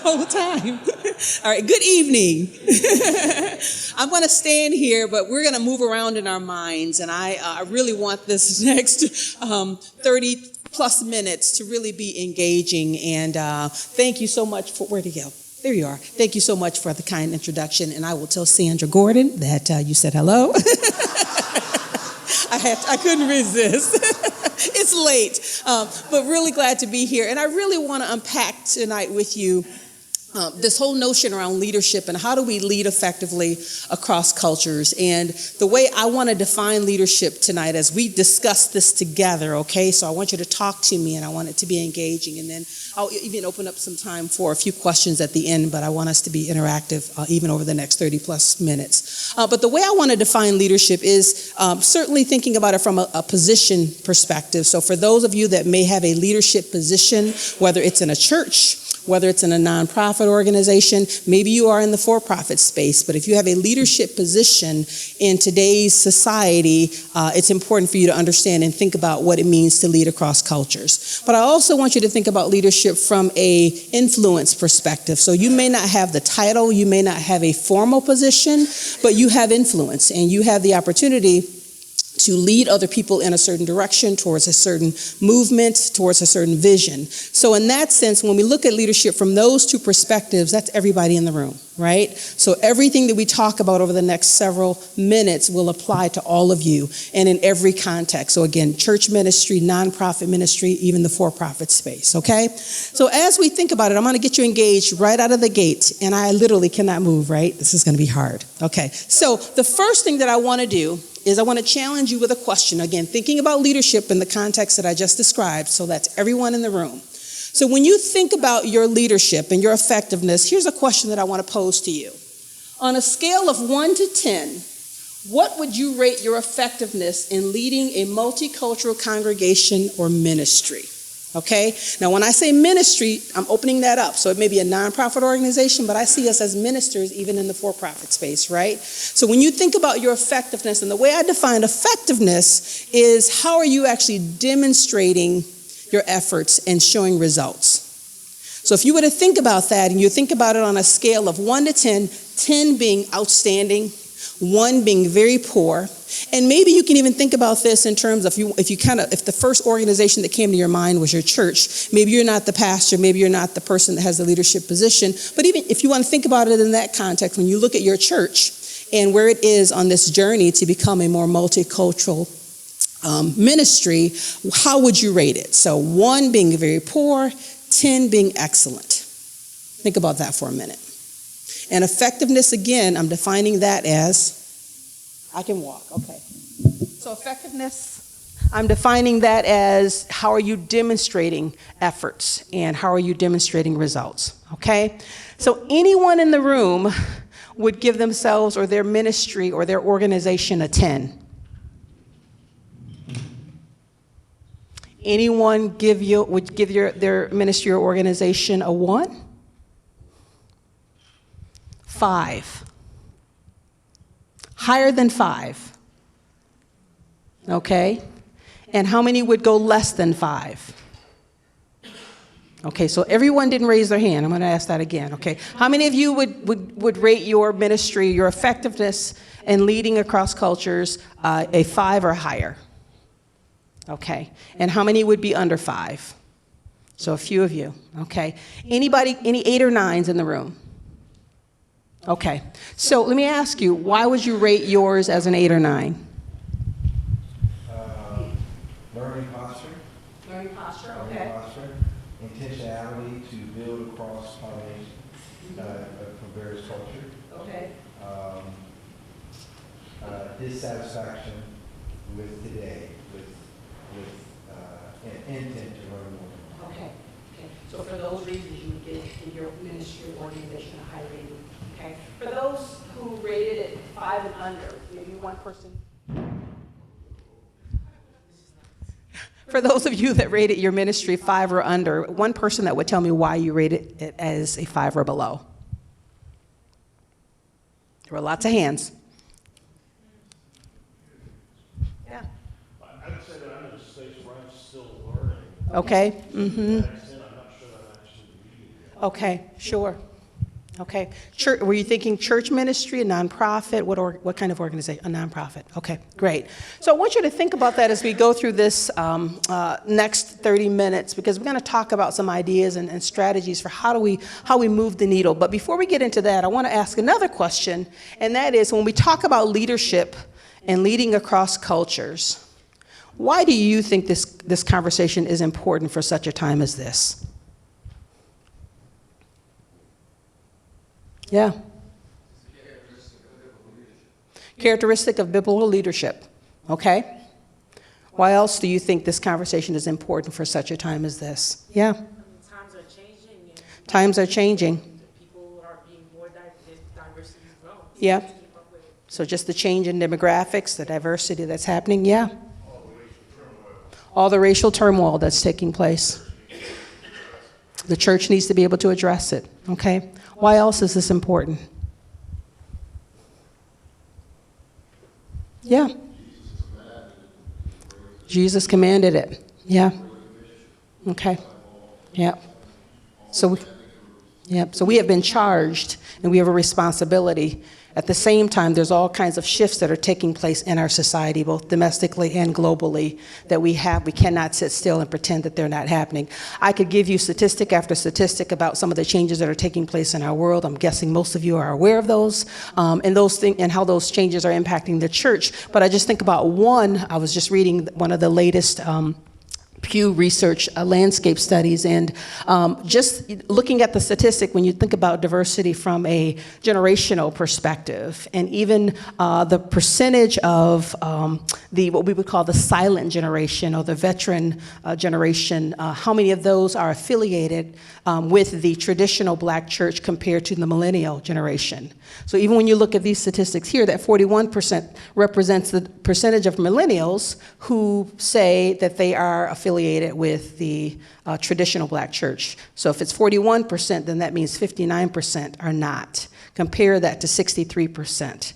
whole time. All right, good evening. I'm going to stand here, but we're going to move around in our minds, and I really want this next 30 plus minutes to really be engaging, and thank you so much for, where'd he go? There you are. Thank you so much for the kind introduction, and I will tell Sandra Gordon that you said hello. I couldn't resist. It's late, but really glad to be here. And I really want to unpack tonight with you this whole notion around leadership and how do we lead effectively across cultures. And the way I want to define leadership tonight as we discuss this together, okay? So I want you to talk to me and I want it to be engaging. And then I'll even open up some time for a few questions at the end, but I want us to be interactive even over the next 30 plus minutes. But the way I want to define leadership is certainly thinking about it from a position perspective. So for those of you that may have a leadership position, whether it's in a church, whether it's in a nonprofit organization, maybe you are in the for-profit space, but if you have a leadership position in today's society, it's important for you to understand and think about what it means to lead across cultures. But I also want you to think about leadership from a influence perspective. So you may not have the title, you may not have a formal position, but you have influence and you have the opportunity to lead other people in a certain direction, towards a certain movement, towards a certain vision. So in that sense, when we look at leadership from those two perspectives, that's everybody in the room, right? So everything that we talk about over the next several minutes will apply to all of you and in every context. So again, church ministry, nonprofit ministry, even the for-profit space, okay? So as we think about it, I'm going to get you engaged right out of the gate, and I literally cannot move, right? This is going to be hard. Okay, so the first thing that I want to do is I want to challenge you with a question. Again, thinking about leadership in the context that I just described, so that's everyone in the room. So when you think about your leadership and your effectiveness, here's a question that I want to pose to you. On a scale of 1 to 10, what would you rate your effectiveness in leading a multicultural congregation or ministry? Okay? Now, when I say ministry, I'm opening that up. So it may be a nonprofit organization, but I see us as ministers even in the for-profit space, right? So when you think about your effectiveness, and the way I define effectiveness is how are you actually demonstrating your efforts and showing results? So if you were to think about that, and you think about it on a scale of 1 to 10, 10 being outstanding, 1 being very poor, and maybe you can even think about this in terms of if the first organization that came to your mind was your church, maybe you're not the pastor, maybe you're not the person that has the leadership position, but even if you want to think about it in that context, when you look at your church and where it is on this journey to become a more multicultural ministry, how would you rate it? So 1 being very poor, 10 being excellent. Think about that for a minute. And effectiveness, again, I'm defining that as, I can walk, okay. So effectiveness, I'm defining that as how are you demonstrating efforts and how are you demonstrating results, okay? So anyone in the room would give themselves or their ministry or their organization a 10. Anyone would give their ministry or organization a 1? 5. Higher than 5. Okay? And how many would go less than 5? Okay, so everyone didn't raise their hand. I'm going to ask that again. Okay. How many of you would rate your ministry, your effectiveness in leading across cultures a 5 or higher? Okay. And how many would be under 5? So a few of you. Okay. Anybody, any 8 or 9s in the room? Okay, so let me ask you, why would you rate yours as an 8 or 9? Learning posture. Learning posture, okay. Learning posture. Intentionality to build across pollination from various cultures. Okay. Dissatisfaction with today, with an intent to learn more. Okay. So for those reasons, you would give in your ministry or organization a high rating. Okay. For those who rated it 5 and under, maybe one person. For those of you that rated your ministry 5 or under, one person that would tell me why you rated it as a 5 or below. There were lots of hands. Yeah. I'd say that I'm in a space where I'm still learning. Okay. Mm-hmm. To that extent, I'm not sure I'm actually reading it. Okay, sure. Okay. Church, were you thinking church ministry, a nonprofit? What kind of organization? A nonprofit. Okay, great. So I want you to think about that as we go through this next 30 minutes, because we're going to talk about some ideas and strategies for how we move the needle. But before we get into that, I want to ask another question, and that is, when we talk about leadership and leading across cultures, why do you think this conversation is important for such a time as this? Yeah. Characteristic of biblical leadership. Okay. Why else do you think this conversation is important for such a time as this? Yeah. Times are changing. And Times are changing. people are being more diversity is growing. Yeah. Keep up with it. So just the change in demographics, the diversity that's happening. Yeah. All the racial turmoil that's taking place. The church needs to be able to address it. Okay. Why else is this important? Yeah. Jesus commanded it. Yeah. Okay. Yeah. So we have been charged, and we have a responsibility. At the same time, there's all kinds of shifts that are taking place in our society, both domestically and globally, that we cannot sit still and pretend that they're not happening. I could give you statistic after statistic about some of the changes that are taking place in our world. I'm guessing most of you are aware of those, and how those changes are impacting the church. But I just think about one. I was just reading one of the latest Pew Research landscape studies, and just looking at the statistic, when you think about diversity from a generational perspective, and even the percentage of what we would call the silent generation or the veteran generation, how many of those are affiliated with the traditional black church compared to the millennial generation. So even when you look at these statistics here, that 41% represents the percentage of millennials who say that they are affiliated with the traditional black church. So if it's 41%, then that means 59% are not. Compare that to 63%.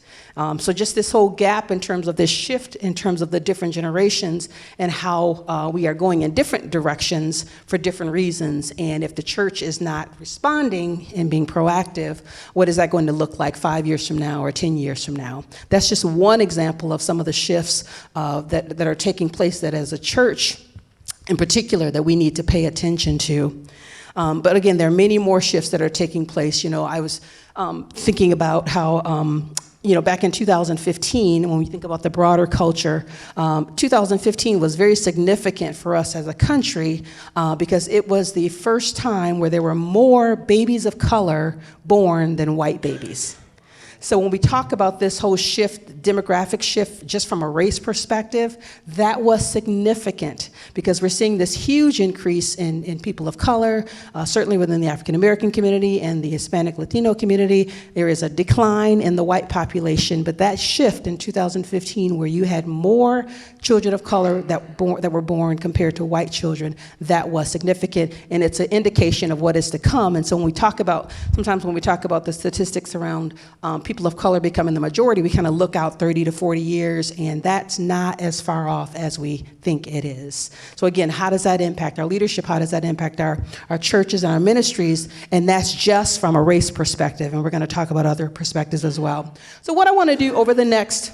So just this whole gap in terms of this shift in terms of the different generations and how we are going in different directions for different reasons. And if the church is not responding and being proactive, what is that going to look like 5 years from now or 10 years from now? That's just one example of some of the shifts that are taking place that as a church in particular that we need to pay attention to. But again, there are many more shifts that are taking place. You know, I was thinking about how, back in 2015, when we think about the broader culture, 2015 was very significant for us as a country because it was the first time where there were more babies of color born than white babies. So when we talk about this whole shift, demographic shift, just from a race perspective, that was significant because we're seeing this huge increase in people of color, certainly within the African American community and the Hispanic Latino community. There is a decline in the white population, but that shift in 2015 where you had more children of color that were born compared to white children, that was significant, and it's an indication of what is to come. And so when we talk about the statistics around people of color becoming the majority, we kind of look out 30 to 40 years, and that's not as far off as we think it is. So again, how does that impact our leadership? How does that impact our churches and our ministries? And that's just from a race perspective, and we're going to talk about other perspectives as well. So what I want to do over the next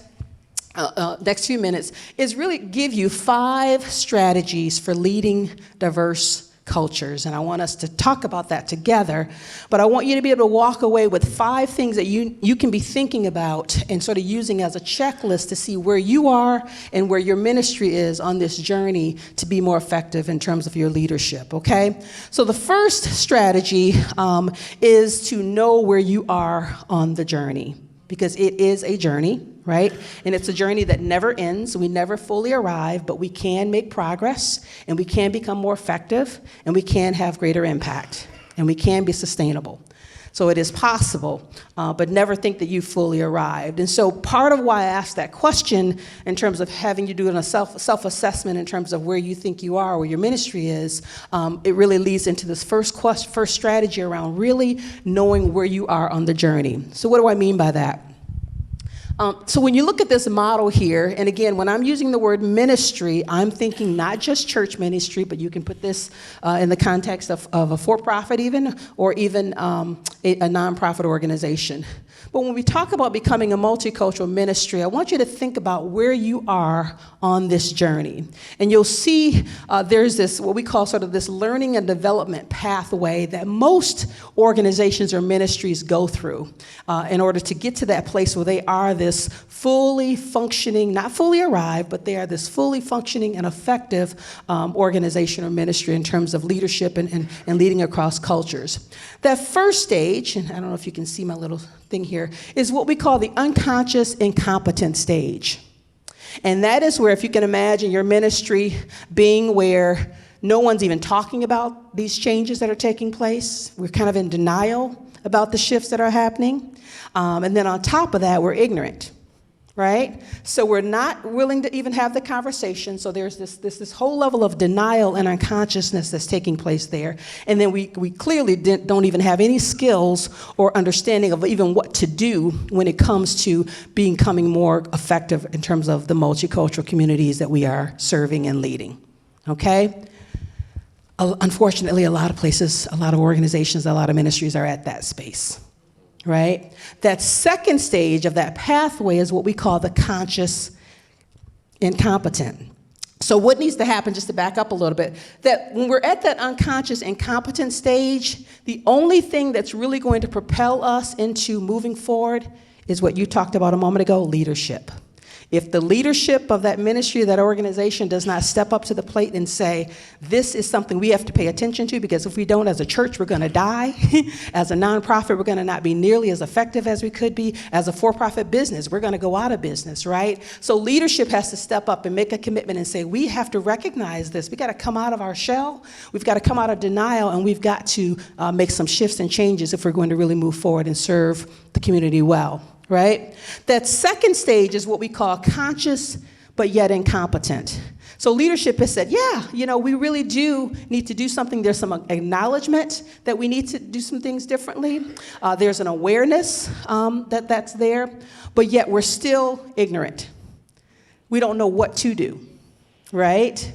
few minutes is really give you 5 strategies for leading diverse cultures, and I want us to talk about that together, but I want you to be able to walk away with 5 things that you can be thinking about and sort of using as a checklist to see where you are and where your ministry is on this journey to be more effective in terms of your leadership, okay? So the first strategy is to know where you are on the journey, because it is a journey, right? And it's a journey that never ends. We never fully arrive, but we can make progress, and we can become more effective, and we can have greater impact, and we can be sustainable. So it is possible, but never think that you fully arrived. And so part of why I asked that question in terms of having you do a self-assessment in terms of where you think you are, where your ministry is, it really leads into this first strategy around really knowing where you are on the journey. So what do I mean by that? So when you look at this model here, and again, when I'm using the word ministry, I'm thinking not just church ministry, but you can put this in the context of a for-profit even, or even a nonprofit organization. But when we talk about becoming a multicultural ministry, I want you to think about where you are on this journey. And you'll see there's this, what we call sort of this learning and development pathway that most organizations or ministries go through in order to get to that place where they are this fully functioning, not fully arrived, but they are this fully functioning and effective organization or ministry in terms of leadership and leading across cultures. That first stage, and I don't know if you can see my little thing here, is what we call the unconscious incompetent stage. And that is where, if you can imagine your ministry being where no one's even talking about these changes that are taking place, we're kind of in denial about the shifts that are happening. And then on top of that, we're ignorant, right? So we're not willing to even have the conversation. So there's this whole level of denial and unconsciousness that's taking place there. And then we clearly don't even have any skills or understanding of even what to do when it comes to becoming more effective in terms of the multicultural communities that we are serving and leading, okay? Unfortunately, a lot of places, a lot of organizations, a lot of ministries are at that space. Right? That second stage of that pathway is what we call the conscious incompetent. So what needs to happen, just to back up a little bit, that when we're at that unconscious incompetent stage, the only thing that's really going to propel us into moving forward is what you talked about a moment ago, leadership. If the leadership of that ministry, that organization, does not step up to the plate and say, this is something we have to pay attention to, because if we don't, as a church, we're going to die. As a nonprofit, we're going to not be nearly as effective as we could be. As a for-profit business, we're going to go out of business, right? So leadership has to step up and make a commitment and say, we have to recognize this. We got to come out of our shell. We've got to come out of denial, and we've got to make some shifts and changes if we're going to really move forward and serve the community well. Right? That second stage is what we call conscious but yet incompetent. So leadership has said, yeah, we really do need to do something. There's some acknowledgement that we need to do some things differently. There's an awareness that's there, but yet we're still ignorant. We don't know what to do, right?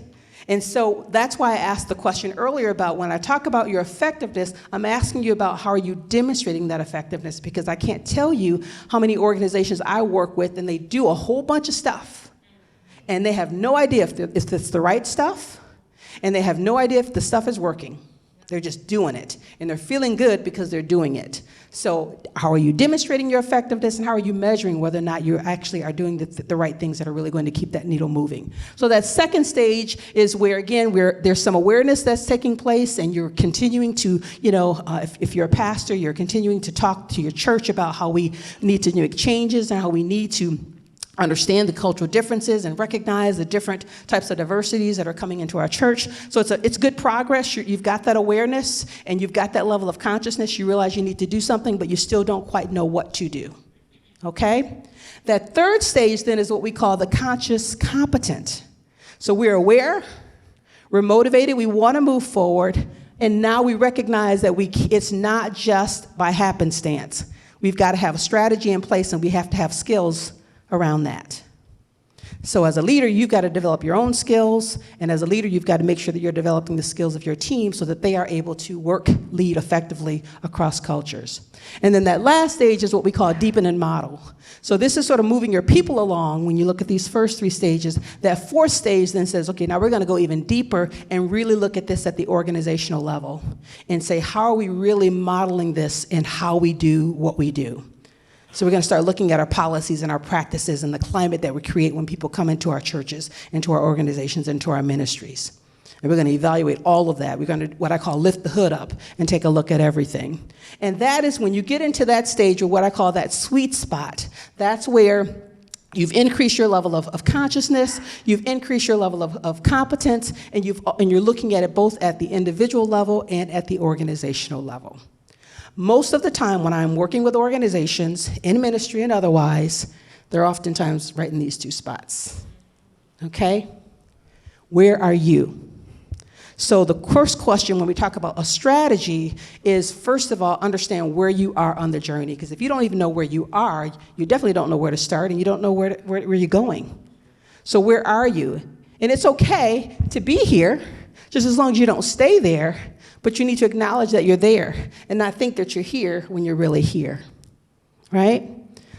And so that's why I asked the question earlier about when I talk about your effectiveness, I'm asking you about how are you demonstrating that effectiveness, because I can't tell you how many organizations I work with and they do a whole bunch of stuff and they have no idea if it's the right stuff, and they have no idea if the stuff is working. They're just doing it, and they're feeling good because they're doing it. So how are you demonstrating your effectiveness, and how are you measuring whether or not you actually are doing the right things that are really going to keep that needle moving? So that second stage is where, again, there's some awareness that's taking place, and you're continuing to, if you're a pastor, you're continuing to talk to your church about how we need to make changes and how we need to understand the cultural differences and recognize the different types of diversities that are coming into our church. So it's good progress. You've got that awareness and you've got that level of consciousness. You realize you need to do something, but you still don't quite know what to do. Okay? That third stage then is what we call the conscious competent. So we're aware, we're motivated, we want to move forward, and now we recognize that it's not just by happenstance. We've got to have a strategy in place, and we have to have skills around that. So as a leader, you've got to develop your own skills, and as a leader, you've got to make sure that you're developing the skills of your team so that they are able to lead effectively across cultures. And then that last stage is what we call deepen and model. So this is sort of moving your people along when you look at these first three stages. That fourth stage then says, okay, now we're going to go even deeper and really look at this at the organizational level and say, how are we really modeling this in how we do what we do? So we're going to start looking at our policies and our practices and the climate that we create when people come into our churches, into our organizations, into our ministries. And we're going to evaluate all of that. We're going to, what I call, lift the hood up and take a look at everything. And that is when you get into that stage, or what I call that sweet spot. That's where you've increased your level of consciousness, you've increased your level of competence, and you're looking at it both at the individual level and at the organizational level. Most of the time when I'm working with organizations, in ministry and otherwise, they're oftentimes right in these two spots. Okay? Where are you? So the first question when we talk about a strategy is, first of all, understand where you are on the journey. Because if you don't even know where you are, you definitely don't know where to start, and you don't know where you're going. So where are you? And it's okay to be here, just as long as you don't stay there, but you need to acknowledge that you're there and not think that you're here when you're really here, right?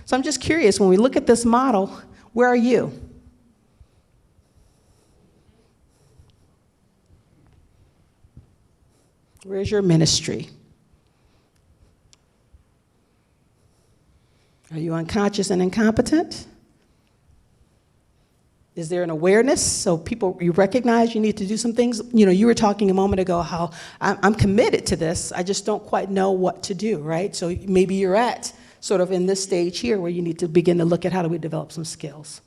So I'm just curious, when we look at this model, where are you? Where's your ministry? Are you unconscious and incompetent? Is there an awareness so you recognize you need to do some things? You know, you were talking a moment ago how I'm committed to this, I just don't quite know what to do, right? So maybe you're at sort of in this stage here where you need to begin to look at how do we develop some skills,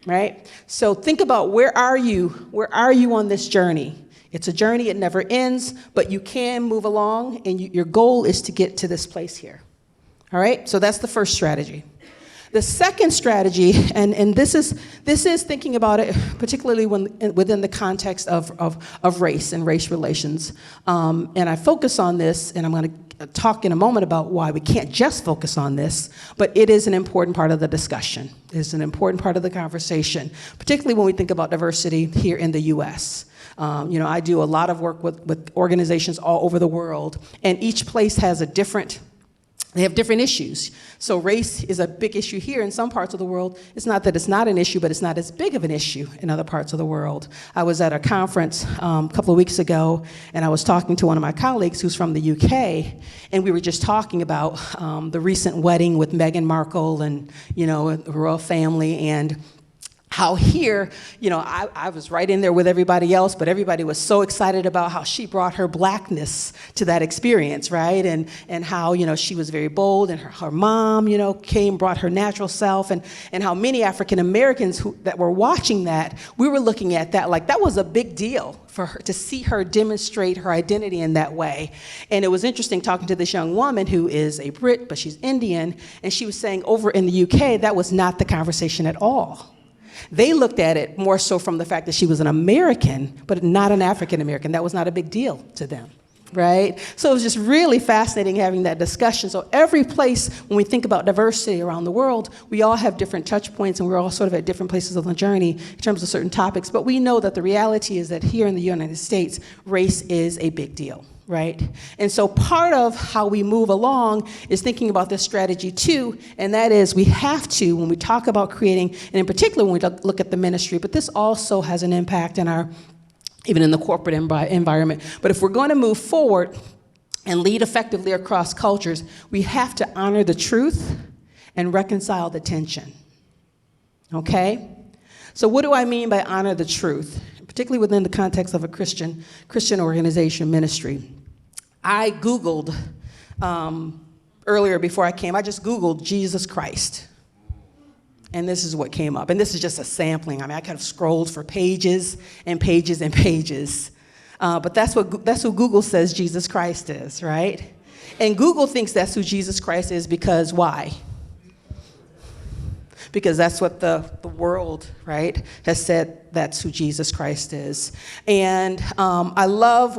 right? So think about where are you on this journey? It's a journey, it never ends, but you can move along, and your goal is to get to this place here, all right? So that's the first strategy. The second strategy, and this is thinking about it particularly within the context of race and race relations. And I focus on this, and I'm going to talk in a moment about why we can't just focus on this, but it is an important part of the discussion. It's an important part of the conversation, particularly when we think about diversity here in the U.S. You know, I do a lot of work with organizations all over the world, and each place has they have different issues. So race is a big issue here in some parts of the world. It's not that it's not an issue, but it's not as big of an issue in other parts of the world. I was at a conference a couple of weeks ago, and I was talking to one of my colleagues who's from the UK, and we were just talking about the recent wedding with Meghan Markle and, you know, the royal family, and how here, you know, I was right in there with everybody else, but everybody was so excited about how she brought her blackness to that experience, right? And how, you know, she was very bold, and her mom, you know, brought her natural self, and how many African Americans that were watching that, we were looking at that like that was a big deal for her to see her demonstrate her identity in that way. And it was interesting talking to this young woman who is a Brit, but she's Indian, and she was saying over in the UK, that was not the conversation at all. They looked at it more so from the fact that she was an American, but not an African American. That was not a big deal to them, right? So it was just really fascinating having that discussion. So every place, when we think about diversity around the world, we all have different touch points, and we're all sort of at different places on the journey in terms of certain topics. But we know that the reality is that here in the United States, race is a big deal, right? And so part of how we move along is thinking about this strategy too, and that is we have to, when we talk about creating, and in particular when we look at the ministry, but this also has an impact in even in the corporate environment. But if we're going to move forward and lead effectively across cultures, we have to honor the truth and reconcile the tension, okay? So what do I mean by honor the truth? Particularly within the context of a Christian organization ministry. I Googled earlier before I came, I just Googled Jesus Christ. And this is what came up. And this is just a sampling. I mean, I kind of scrolled for pages and pages and pages. But that's who Google says Jesus Christ is, right? And Google thinks that's who Jesus Christ is because why? Because that's what the world, right, has said that's who Jesus Christ is. And I love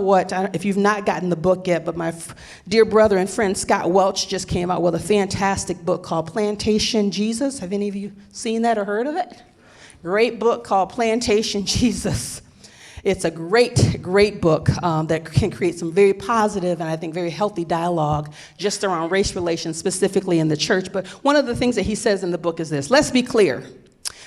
if you've not gotten the book yet, but my dear brother and friend Scott Welch just came out with a fantastic book called Plantation Jesus. Have any of you seen that or heard of it? Great book called Plantation Jesus. It's a great, great book that can create some very positive and I think very healthy dialogue just around race relations, specifically in the church. But one of the things that he says in the book is this: let's be clear.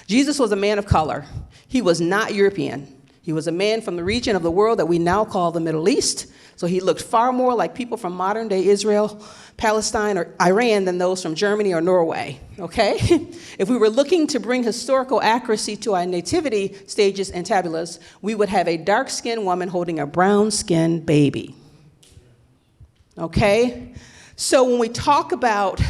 Jesus was a man of color. He was not European. He was a man from the region of the world that we now call the Middle East. So he looked far more like people from modern day Israel, Palestine, or Iran than those from Germany or Norway, okay? If we were looking to bring historical accuracy to our nativity stages and tabulas, we would have a dark-skinned woman holding a brown-skinned baby, okay? So when we talk about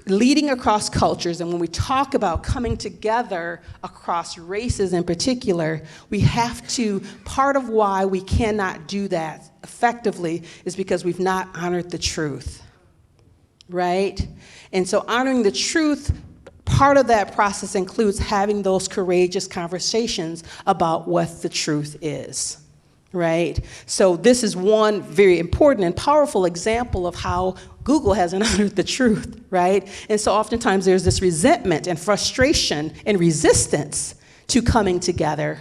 leading across cultures, and when we talk about coming together across races in particular, we have to, part of why we cannot do that effectively is because we've not honored the truth, right? And so honoring the truth, part of that process includes having those courageous conversations about what the truth is. right? So this is one very important and powerful example of how Google hasn't honored the truth, right? And so oftentimes there's this resentment and frustration and resistance to coming together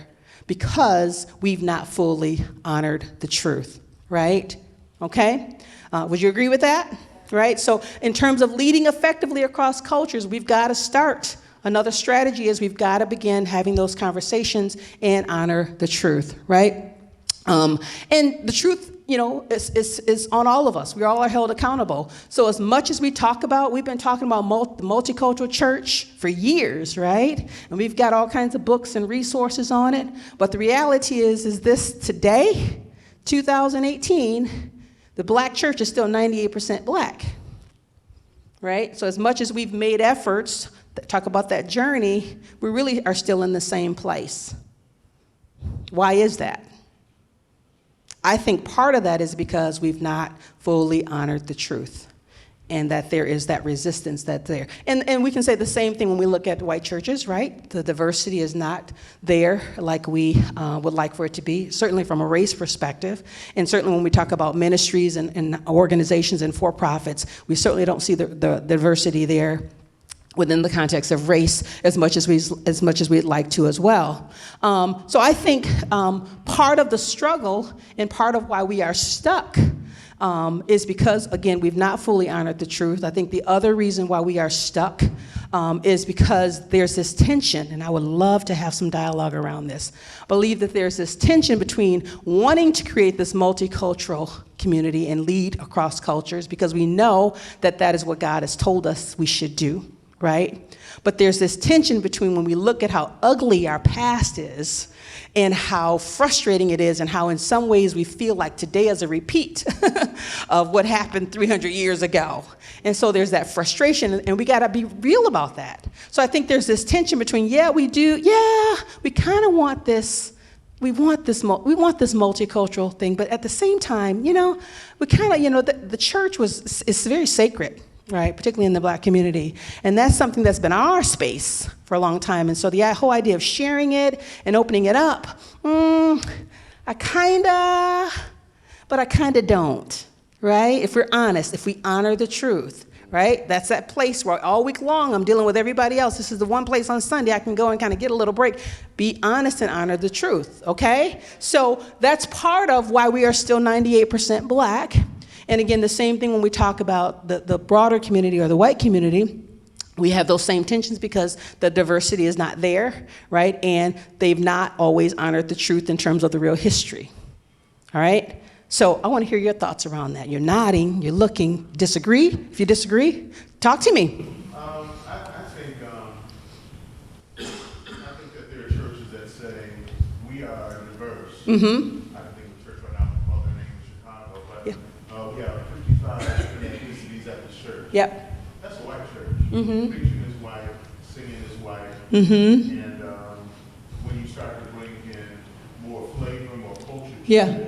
because we've not fully honored the truth, right? Okay? Would you agree with that? Right? So in terms of leading effectively across cultures, we've got to start. Another strategy is we've got to begin having those conversations and honor the truth, right? And the truth, is on all of us. We all are held accountable. So as much as we've been talking about the multicultural church for years, right? And we've got all kinds of books and resources on it. But the reality is this today, 2018, the black church is still 98% black, right? So as much as we've made efforts that talk about that journey, we really are still in the same place. Why is that? I think part of that is because we've not fully honored the truth, and that there is that resistance that's there. And we can say the same thing when we look at white churches, right? The diversity is not there like we would like for it to be, certainly from a race perspective. And certainly when we talk about ministries and organizations and for-profits, we certainly don't see the diversity there within the context of race as much as we'd like to as well. So I think part of the struggle and part of why we are stuck is because, again, we've not fully honored the truth. I think the other reason why we are stuck is because there's this tension, and I would love to have some dialogue around this. I believe that there's this tension between wanting to create this multicultural community and lead across cultures because we know that that is what God has told us we should do, right? But there's this tension between when we look at how ugly our past is and how frustrating it is and how in some ways we feel like today is a repeat of what happened 300 years ago. And so there's that frustration, and we gotta be real about that. So I think there's this tension between, we kind of want this, we want this multicultural thing, but at the same time, we kind of, the church is very sacred, right, particularly in the black community. And that's something that's been our space for a long time. And so the whole idea of sharing it and opening it up, I kind of don't, right? If we're honest, if we honor the truth, right? That's that place where all week long I'm dealing with everybody else. This is the one place on Sunday I can go and kind of get a little break. Be honest and honor the truth, okay? So that's part of why we are still 98% black. And again, the same thing when we talk about the broader community or the white community, we have those same tensions because the diversity is not there, right? And they've not always honored the truth in terms of the real history, all right? So I want to hear your thoughts around that. You're nodding, you're looking. Disagree? If you disagree, talk to me. I think that there are churches that say we are diverse. Mm-hmm. I think the church right now, I call their name in Chicago, but Yeah. we have 55 different ethnicities at the church. Yep. That's a white church. Mm-hmm. Preaching is white, singing is white, Mm-hmm. and when you start to bring in more flavor, more culture, Yeah.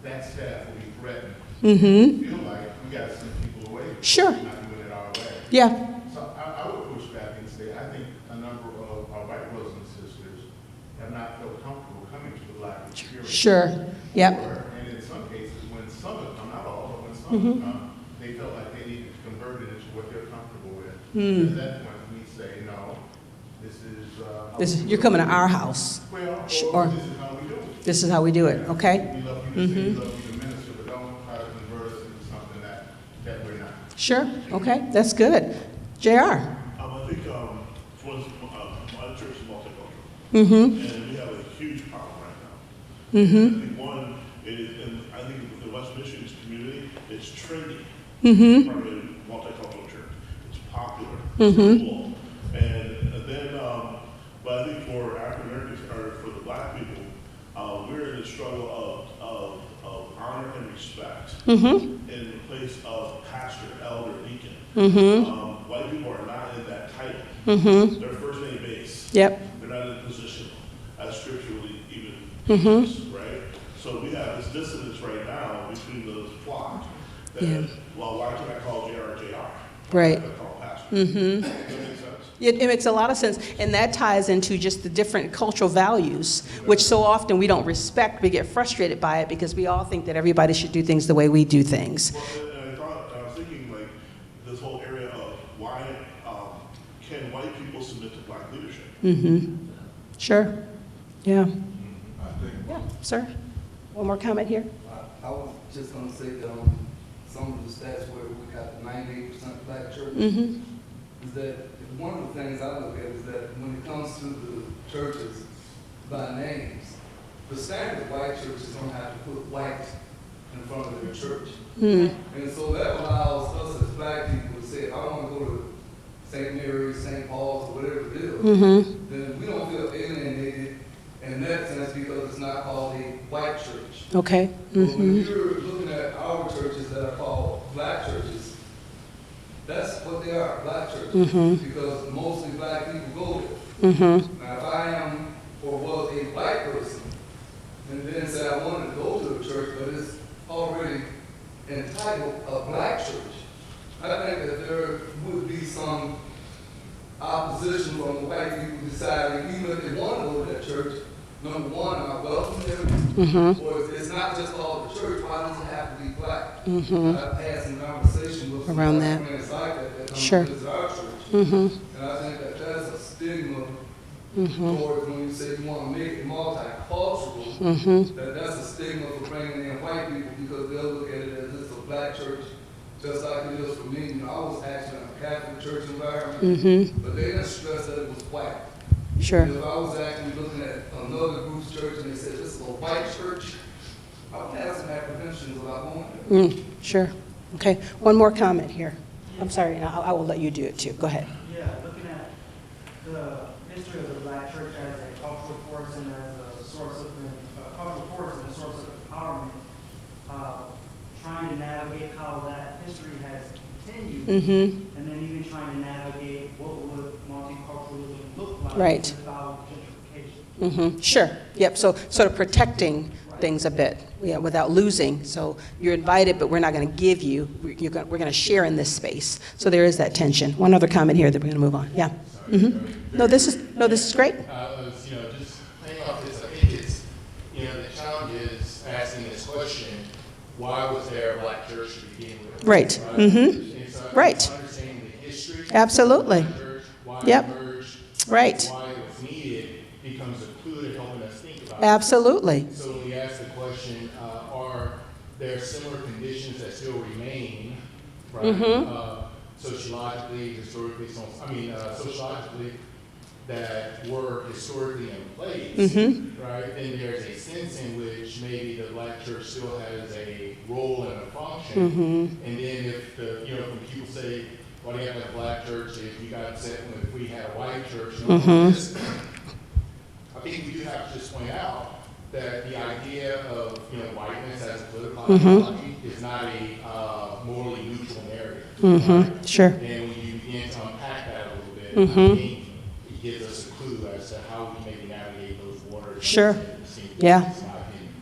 that staff will be threatened. Mm-hmm. Feel like we got to send people away. Sure. We're not doing it our way. Yeah. So I would push back and say I think a number of our white brothers and sisters have not felt comfortable coming to the black experience. Sure. Yep. And in some cases, when some have come, not all, but when some have come, they felt like they needed to convert it into what they're comfortable with. At that point, we say, no, this is how You're coming to our house. well, Sure. this is how we do it. This is how we do it, okay? We love you to sing, we love you to minister, but don't try to convert us into something that we're not. Sure. Okay. That's good. JR. I think, for instance, my church is multicultural, Mm-hmm. and we have a huge problem right now. Mm-hmm. I think one is, and I think the West Michigan community is trendy. Mm-hmm. Primarily multicultural church. It's popular. Mhm. It's cool. And then, but I think for African Americans or for the black people, we're in a struggle of honor and respect Mm-hmm. in the place of pastor, elder, deacon. Mm-hmm. White people are not in that title. Mm-hmm. They're first name base. Yep. They're not in a position as scripturally even Mhm. teaches, right? So we have this dissonance right now between those flocks. That, Yeah. well, why can't I call JR JR? Right. Why can't I call pastor? Mm-hmm. Does that make sense? It makes a lot of sense, and that ties into just the different cultural values, which so often we don't respect. We get frustrated by it because we all think that everybody should do things the way we do things. Well, and I was thinking, like, this whole area of why can white people submit to black leadership? Mm-hmm. Sure. Yeah. I think, Yeah, sir. One more comment here. I was just gonna say that some of the stats where we got 98% black churches, Mm-hmm. is that one of the things I look at is that when it comes to the churches by names, the standard white churches don't have to put white in front of their church. Mm. And so that allows us as black people to say, if I want to go to St. Mary's, St. Paul's, or whatever it is, Mm-hmm. then we don't feel alienated in that sense because it's not called a white church. Okay. But when Mm-hmm. you're looking at our churches that are called black churches, that's what they are, black churches, Mm-hmm. because mostly black people go there. Mm-hmm. Now, if I am or was a white person, and then say I wanted to go to a church, but it's already entitled a black church, I think that there would be some opposition from the white people deciding, even if they want to go to that church, number one, I welcome them, Mm-hmm. or if it's not just called the church, why does it have to be black? Mm-hmm. I've had some conversation with some Around black that. friends like that come Sure. to visit our church. Mm-hmm. And I think that that's a stigma Mm-hmm. towards when you say you want to make it multicultural, Mm-hmm. that's a stigma for bringing in white people because they'll look at it as it's a black church, just like it is for me. You know, I was actually in a Catholic church environment, Mm-hmm. but they didn't stress that it was white. Sure. If I was actually looking at another group's church and they said this is a white church, I would have some apprehensions about going there. Mm, sure. Okay. One more comment here. I'm sorry. I will let you do it too. Go ahead. Yeah, looking at the history of the black church as a cultural force and as a source of cultural force and a source of empowerment, trying to navigate how that history has continued, Mm-hmm. and then even trying to navigate what would multiculturalism look like Right. without gentrification. Mm-hmm. Sure. Yep. So sort of protecting things a bit, yeah, without losing. So you're invited, but we're not going to give you. We're going to share in this space. So there is that tension. One other comment here, that we're going to move on. Yeah. Mm-hmm. No, this is great. Just playing off this, I think it's, the challenge is asking this question, why was there a black church to begin with? Right. Mm-hmm. And so Right. Understanding the history. Absolutely. Of the church, why Yep. it emerged, Right. why it was needed, becomes a clue to helping us think about it. Absolutely. So when we ask the question, are there similar conditions that still remain, right? Mm-hmm. Sociologically, historically, sociologically, that were historically in place, Mm-hmm. right? Then there's a sense in which maybe the black church still has a role and a function. Mm-hmm. And then if when people say, why do you have a black church if you got upset if we had a white church? Mm-hmm. I think we do have to just point out that the idea of whiteness as a political Mm-hmm. ideology is not a morally neutral narrative. Mm-hmm. Right? Sure. And when you begin to unpack that a little bit, Mhm. I think it gives us a clue as to how we maybe navigate those waters. Sure. Yeah. That's my opinion.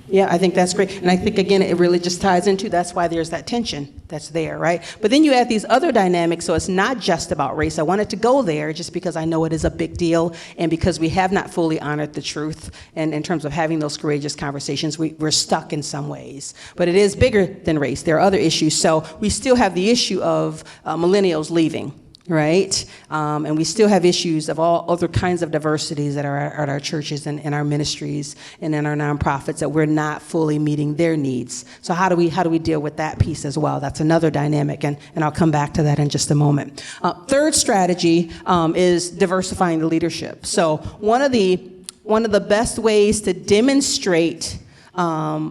Yeah, I think that's great. And I think, again, it really just ties into, that's why there's that tension that's there, right? But then you add these other dynamics, so it's not just about race. I wanted to go there just because I know it is a big deal, and because we have not fully honored the truth, and in terms of having those courageous conversations, we're stuck in some ways. But it is bigger than race. There are other issues. So we still have the issue of millennials leaving. Right? And we still have issues of all other kinds of diversities that are at our churches and in our ministries and in our nonprofits that we're not fully meeting their needs. So how do we deal with that piece as well? That's another dynamic, and I'll come back to that in just a moment. Third strategy is diversifying the leadership. So one of the best ways to demonstrate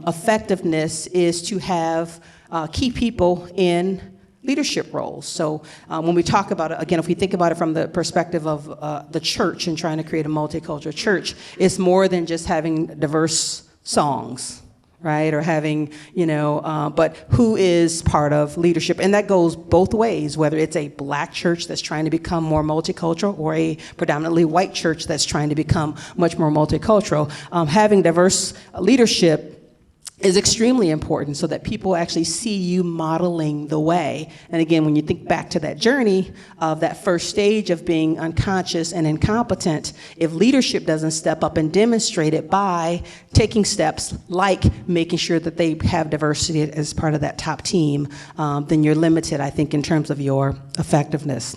effectiveness is to have key people in leadership roles. So when we talk about it, again, if we think about it from the perspective of the church and trying to create a multicultural church, it's more than just having diverse songs, right? Or having, but who is part of leadership? And that goes both ways, whether it's a black church that's trying to become more multicultural or a predominantly white church that's trying to become much more multicultural. Having diverse leadership is extremely important so that people actually see you modeling the way. And again, when you think back to that journey of that first stage of being unconscious and incompetent, if leadership doesn't step up and demonstrate it by taking steps like making sure that they have diversity as part of that top team, then you're limited, I think, in terms of your effectiveness.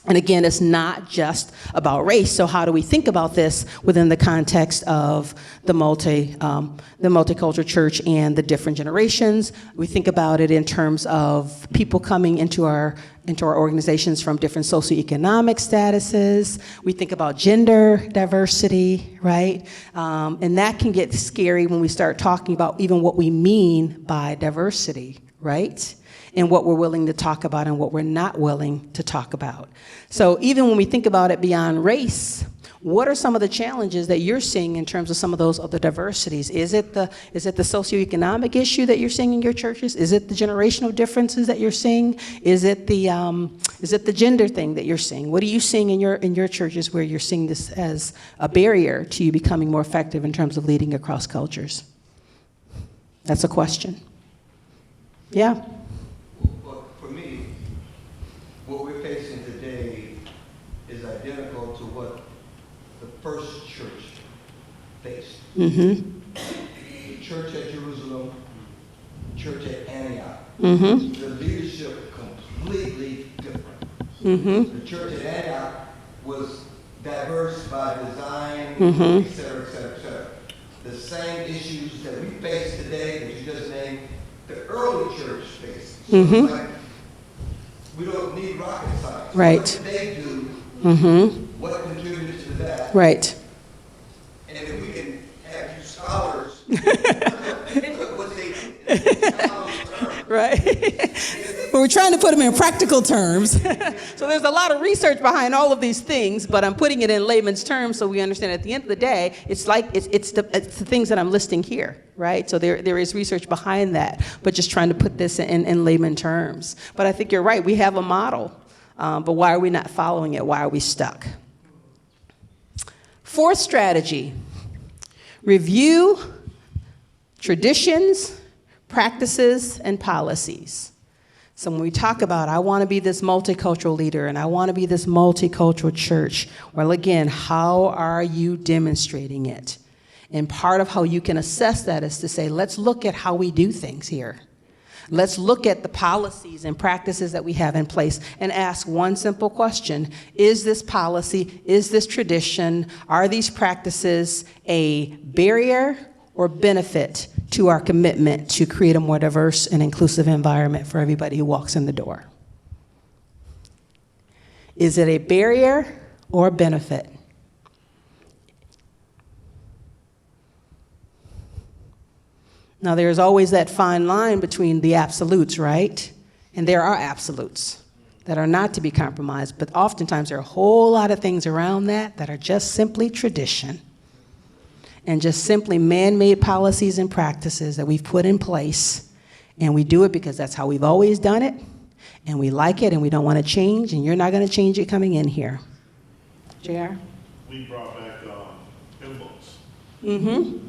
And again, it's not just about race. So how do we think about this within the context of the multicultural church and the different generations? We think about it in terms of people coming into our organizations from different socioeconomic statuses. We think about gender diversity, right? And that can get scary when we start talking about even what we mean by diversity, right? And what we're willing to talk about and what we're not willing to talk about. So even when we think about it beyond race, what are some of the challenges that you're seeing in terms of some of those other diversities? Is it the socioeconomic issue that you're seeing in your churches? Is it the generational differences that you're seeing? Is it the gender thing that you're seeing? What are you seeing in your churches where you're seeing this as a barrier to you becoming more effective in terms of leading across cultures? That's a question. Yeah. Well, for me, what we're facing today is identical to what the first church faced. Mm-hmm. The church at Jerusalem, church at Antioch. Mm-hmm. The leadership completely different. Mm-hmm. The church at Antioch was diverse by design, Mm-hmm. et cetera, et cetera, et cetera. The same issues that we face today that you just named, the early church faced. So Mm-hmm. it's like, we don't need rocket science. Right. What did they do? Mm-hmm. What contributed to that? Right. And if we can have you scholars, what they Right. But we're trying to put them in practical terms. So there's a lot of research behind all of these things, but I'm putting it in layman's terms so we understand at the end of the day, it's the things that I'm listing here, right? So there is research behind that, but just trying to put this in layman terms. But I think you're right, we have a model, but why are we not following it? Why are we stuck? Fourth strategy, review traditions, practices, and policies. So when we talk about, I want to be this multicultural leader and I want to be this multicultural church, well, again, how are you demonstrating it? And part of how you can assess that is to say, let's look at how we do things here. Let's look at the policies and practices that we have in place and ask one simple question. Is this policy, is this tradition, are these practices a barrier or benefit to our commitment to create a more diverse and inclusive environment for everybody who walks in the door? Is it a barrier or a benefit? Now, there's always that fine line between the absolutes, right? And there are absolutes that are not to be compromised, but oftentimes there are a whole lot of things around that are just simply tradition and just simply man-made policies and practices that we've put in place, and we do it because that's how we've always done it, and we like it, and we don't want to change, and you're not going to change it coming in here. JR? We brought back hymn books. Mm-hmm.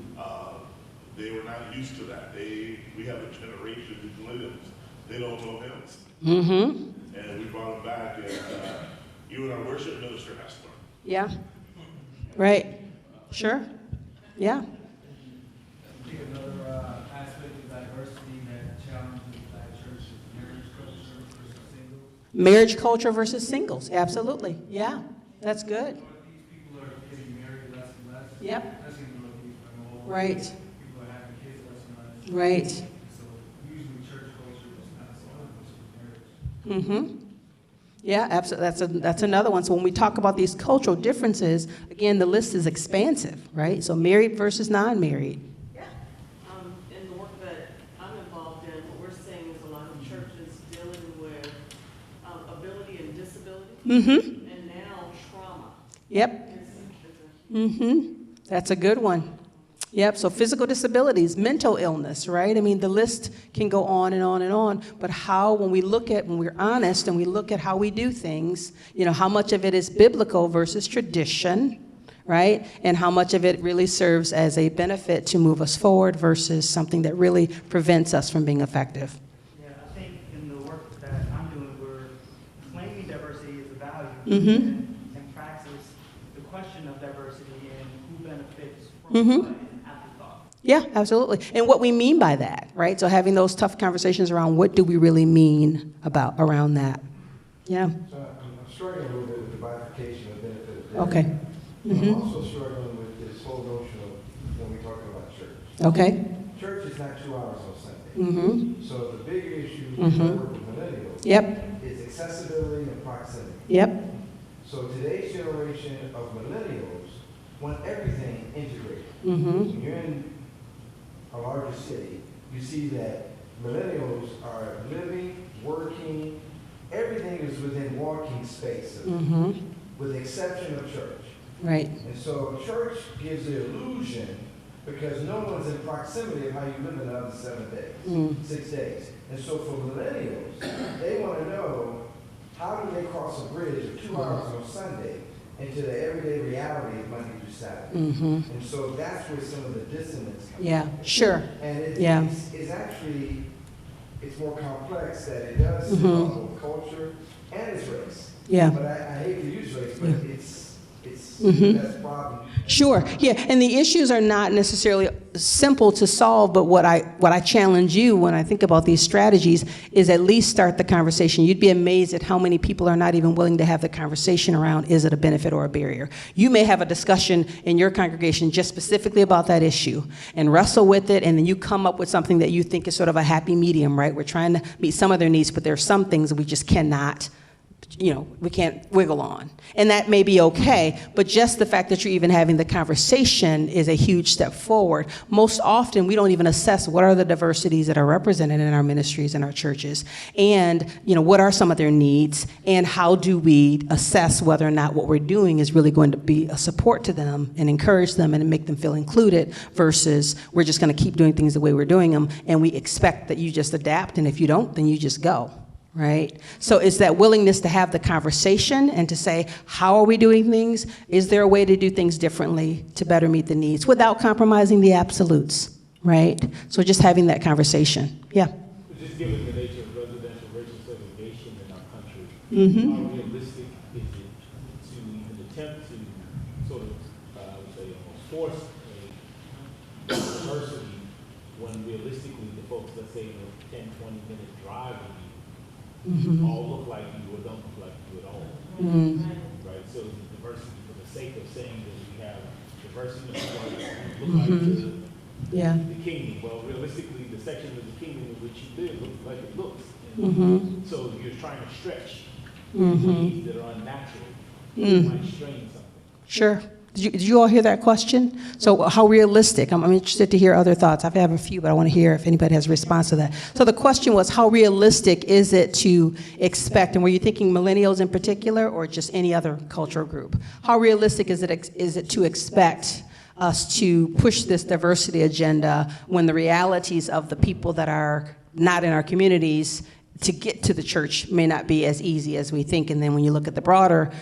They were not used to that. We have a generation of millennials. They don't know hymns. Mm-hmm. And we brought them back, and even our worship minister has to learn. Yeah. Right. Sure. Yeah. I think another aspect of diversity that challenges Black church is marriage culture versus singles. Marriage culture versus singles. Absolutely. Yeah. That's good. These people are getting married less and less. Yep. Especially in the people in the Right. People are having kids less and less. Right. So usually church culture is not so much marriage. Mm-hmm. Yeah, absolutely. That's another one. So when we talk about these cultural differences, again, the list is expansive, right? So married versus non-married. Yeah. In the work that I'm involved in, what we're seeing is a lot of churches dealing with ability and disability, Mm-hmm. and now trauma. Yep. Is Mm-hmm. That's a good one. Yep, so physical disabilities, mental illness, right? I mean, the list can go on and on and on, but when we're honest and we look at how we do things, how much of it is biblical versus tradition, right? And how much of it really serves as a benefit to move us forward versus something that really prevents us from being effective. Yeah, I think in the work that I'm doing, we're claiming diversity as a value. Mm-hmm. And in praxis, the question of diversity and who benefits from Mm-hmm. what is an afterthought. Yeah, absolutely. And what we mean by that, right? So having those tough conversations around what do we really mean around that. Yeah. So I'm struggling a little bit with the bifurcation of benefit of debt. Okay. Mm-hmm. I'm also struggling with this whole notion of when we talk about church. Okay. Church is not 2 hours on Sunday. Mm-hmm. So the bigger issue Mhm. that work with millennials Yep. is accessibility and proximity. Yep. So today's generation of millennials want everything integrated. Mm-hmm. When you're in a larger city, you see that millennials are living, working, everything is within walking space, Mm-hmm. with the exception of church. Right. And so church gives the illusion because no one's in proximity of how you live in the other 7 days, Mm. 6 days. And so for millennials, they want to know how do they cross a bridge of 2 hours on Sunday into the everyday reality of Monday through Saturday. Mm-hmm. And so that's where some of the dissonance comes Yeah, in. sure. And Yeah. it's actually, it's more complex that it does Mhm. involve culture and it's race. Yeah. But I hate to use race, but Yeah. it's Mhm. that's a problem. Sure. Yeah, and the issues are not necessarily simple to solve, but what I challenge you when I think about these strategies is at least start the conversation. You'd be amazed at how many people are not even willing to have the conversation around, is it a benefit or a barrier? You may have a discussion in your congregation just specifically about that issue and wrestle with it, and then you come up with something that you think is sort of a happy medium, right? We're trying to meet some of their needs, but there are some things that we just cannot, we can't wiggle on. And that may be okay, but just the fact that you're even having the conversation is a huge step forward. Most often, we don't even assess what are the diversities that are represented in our ministries and our churches, and, what are some of their needs, and how do we assess whether or not what we're doing is really going to be a support to them and encourage them and make them feel included versus we're just going to keep doing things the way we're doing them, and we expect that you just adapt, and if you don't, then you just go. Right? So it's that willingness to have the conversation and to say, how are we doing things? Is there a way to do things differently to better meet the needs without compromising the absolutes? Right? So just having that conversation. Yeah. Just given the nature of residential racial segregation in our country, Mm-hmm. how realistic is it to even attempt to sort of, I would say, force a diversity when realistically the folks that say in a 10, 20-minute drive with you Mm-hmm. all look like you or don't look like you at all, Mm-hmm. right? So the diversity for the sake of saying that we have diversity of people look like Yeah. the kingdom. Well, realistically, the section of the kingdom in which you live looks like it looks. Mm-hmm. So you're trying to stretch Mm-hmm. needs that are unnatural. Mm. You might strain something. Sure. Did you all hear that question? So how realistic? I'm interested to hear other thoughts. I have a few, but I want to hear if anybody has a response to that. So the question was, how realistic is it to expect, and were you thinking millennials in particular or just any other cultural group? How realistic is it to expect us to push this diversity agenda when the realities of the people that are not in our communities to get to the church may not be as easy as we think? And then when you look at the broader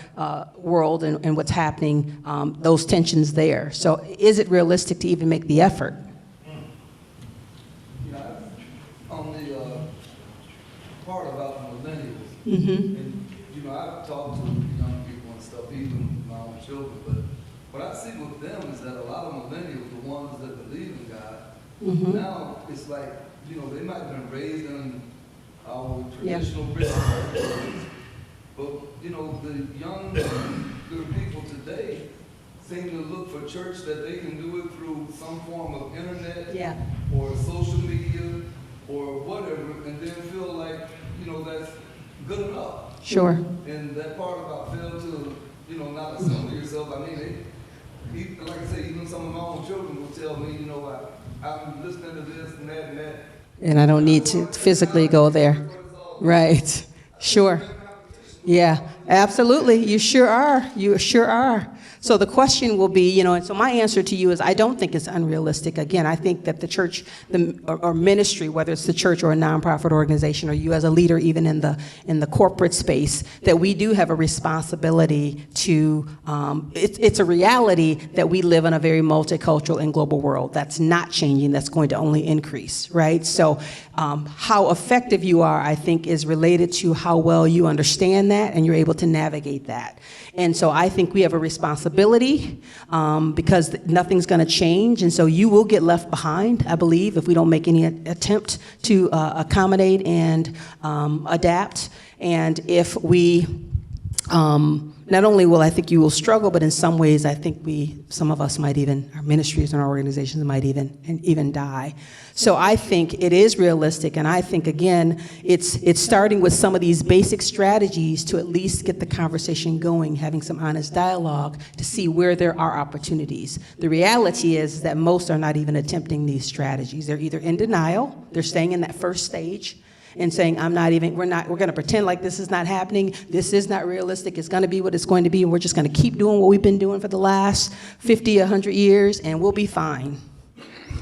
world and what's happening, those tensions there. So is it realistic to even make the effort? On the part about millennials, Mm-hmm. and I've talked to young people and stuff, even my own children, but what I see with them is that a lot of millennials, the ones that believe in God, Mm-hmm. now it's like, they might have been raised in our Yeah. traditional Christian, but the young little people today seem to look for church that they can do it through some form of internet Yeah. or social media or whatever, and then feel like that's good enough. Sure. And that part about fail to not assemble yourself. I mean, like I say, even some of my own children will tell me, I'm listening to this and that and that. And I don't need to physically go there. Right. Sure. Yeah. Absolutely, you sure are. You sure are. So the question will be, and so my answer to you is I don't think it's unrealistic. Again, I think that the church or ministry, whether it's the church or a nonprofit organization, or you as a leader even in the corporate space, that we do have a responsibility to, it's a reality that we live in a very multicultural and global world. That's not changing, that's going to only increase, right? So how effective you are, I think, is related to how well you understand that and you're able to navigate that. And so I think we have a responsibility because nothing's going to change. And so you will get left behind, I believe, if we don't make any attempt to accommodate and adapt. And if we, not only will I think you will struggle, but in some ways I think some of us might even, our ministries and our organizations might even die. So I think it is realistic, and I think, again, it's starting with some of these basic strategies to at least get the conversation going, having some honest dialogue to see where there are opportunities. The reality is that most are not even attempting these strategies. They're either in denial, they're staying in that first stage, and saying, we're going to pretend like this is not happening, this is not realistic, it's going to be what it's going to be, and we're just going to keep doing what we've been doing for the last 50, 100 years, and we'll be fine.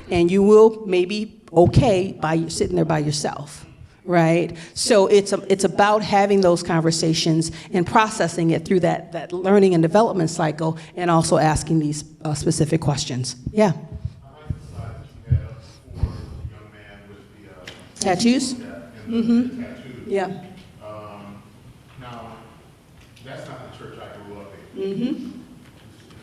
And you will maybe okay by sitting there by yourself, right? So it's about having those conversations and processing it through that learning and development cycle, and also asking these specific questions. Yeah. I like the slide that you had up before, the young man with the Tattoos? the tattoos. Yeah. Now, that's not the church I grew up in. Mm-hmm.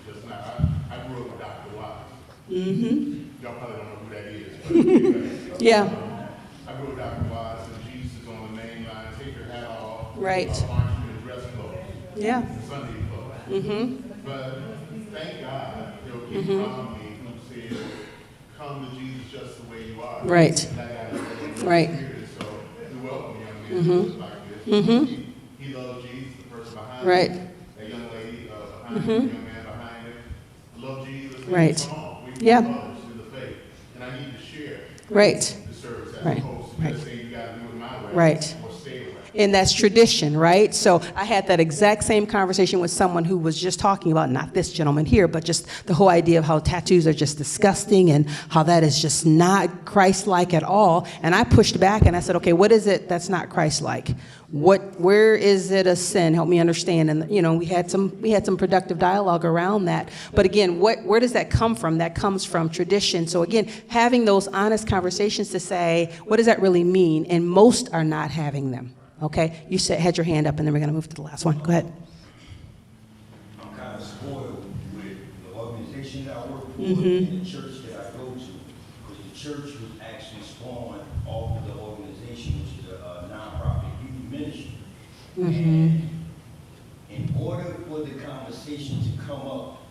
It's just not. I grew up with Dr. Wise. Mm-hmm. Y'all probably don't know who that is. But, Yeah. I grew up with Dr. Wise, and Jesus is on the main line. Take your hat off. Right. Aren't you in dress clothes? Yeah. Sunday clothes. Mm-hmm. But thank God there were people around me who said, come to Jesus just the way you are. Right. And that got a Right. So we welcome young men just like this. Mm-hmm. He loved Jesus, the person behind Right. him, that young lady behind him, the young man behind him. Love Jesus. And Right. come on. We Yeah. brothers in the faith. And I need to share Right. the service as Right. opposed to Right. just saying you got to do it my way Right. or stay away. And that's tradition, right? So I had that exact same conversation with someone who was just talking about, not this gentleman here, but just the whole idea of how tattoos are just disgusting and how that is just not Christ-like at all. And I pushed back and I said, okay, what is it that's not Christ-like? Where is it a sin? Help me understand. And we had some productive dialogue around that. But again, where does that come from? That comes from tradition. So again, having those honest conversations to say, what does that really mean? And most are not having them. Okay, you had your hand up, and then we're going to move to the last one. Go ahead. I'm kind of spoiled with the organization that I work for Mm-hmm. and the church that I go to, because the church was actually spawned off of the organization, which is a nonprofit youth ministry. Mm-hmm. And in order for the conversation to come up,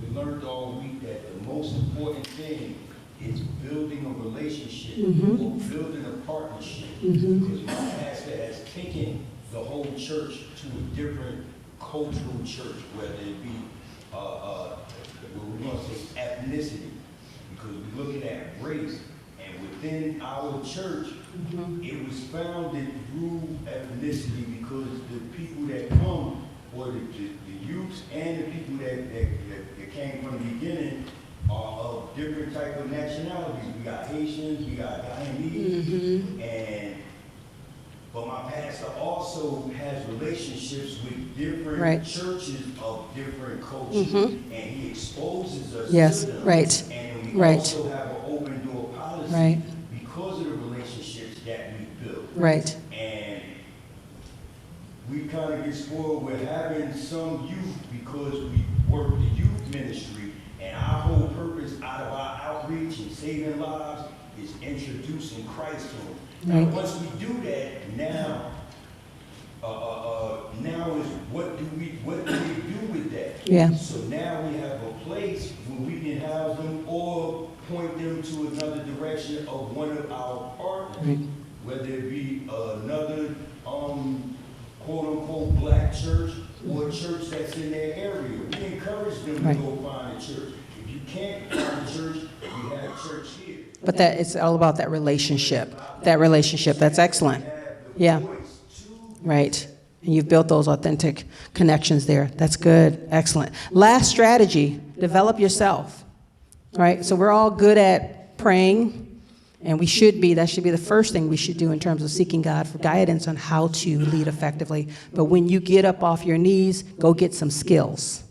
we learned all week that the most important thing is building a relationship Mm-hmm. or building a partnership. Mm-hmm. Because my pastor has taken the whole church to a different cultural church, whether it be, what we want to say, ethnicity, because we're looking at race. And within our church, it was founded through ethnicity, because the people that come, or the youths and the people that came from the beginning, are of different type of nationalities. We got Haitians, we got Guyanese, but my pastor also has relationships with different Right. churches of different cultures, and he exposes us Yes, to them. right, And we right. also have an open door policy Right. because of the relationships that we built. Right. And we kind of get spoiled with having some youth because we work the youth ministry, and our whole purpose out of our outreach and saving lives is introducing Christ to them. Right. Now, once we do that, now is what do we do with that? Yeah. So now we have a place where we can house them or point them to another direction of one of our partners, Right. whether it be another quote-unquote black church or a church that's in their area. We encourage them Right. to go find a church. If you can't find a church, we have church here. But it's all about that relationship. That relationship. That's excellent. Yeah. Right. And you've built those authentic connections there. That's good. Excellent. Last strategy, develop yourself. All right? So we're all good at praying, and we should be. That should be the first thing we should do in terms of seeking God for guidance on how to lead effectively. But when you get up off your knees, go get some skills,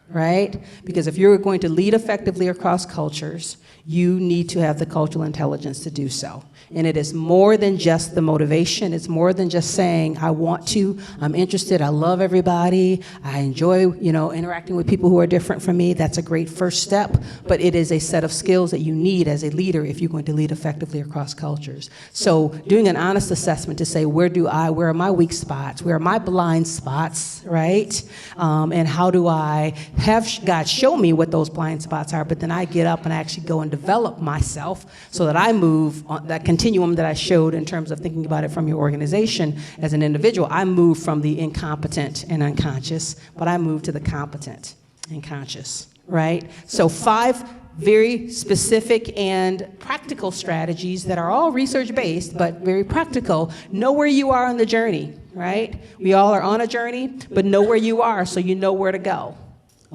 right? Because if you're going to lead effectively across cultures, you need to have the cultural intelligence to do so. And it is more than just the motivation. It's more than just saying, I want to, I'm interested, I love everybody, I enjoy, interacting with people who are different from me. That's a great first step, but it is a set of skills that you need as a leader if you're going to lead effectively across cultures. So doing an honest assessment to say, where are my weak spots? Where are my blind spots, right? And how do I have God show me what those blind spots are, but then I get up and I actually go and develop myself so that I move on that continuum that I showed in terms of thinking about it from your organization as an individual. I move from the incompetent and unconscious, but I move to the competent and conscious, right? So 5 very specific and practical strategies that are all research-based, but very practical. Know where you are on the journey, right? We all are on a journey, but know where you are so you know where to go,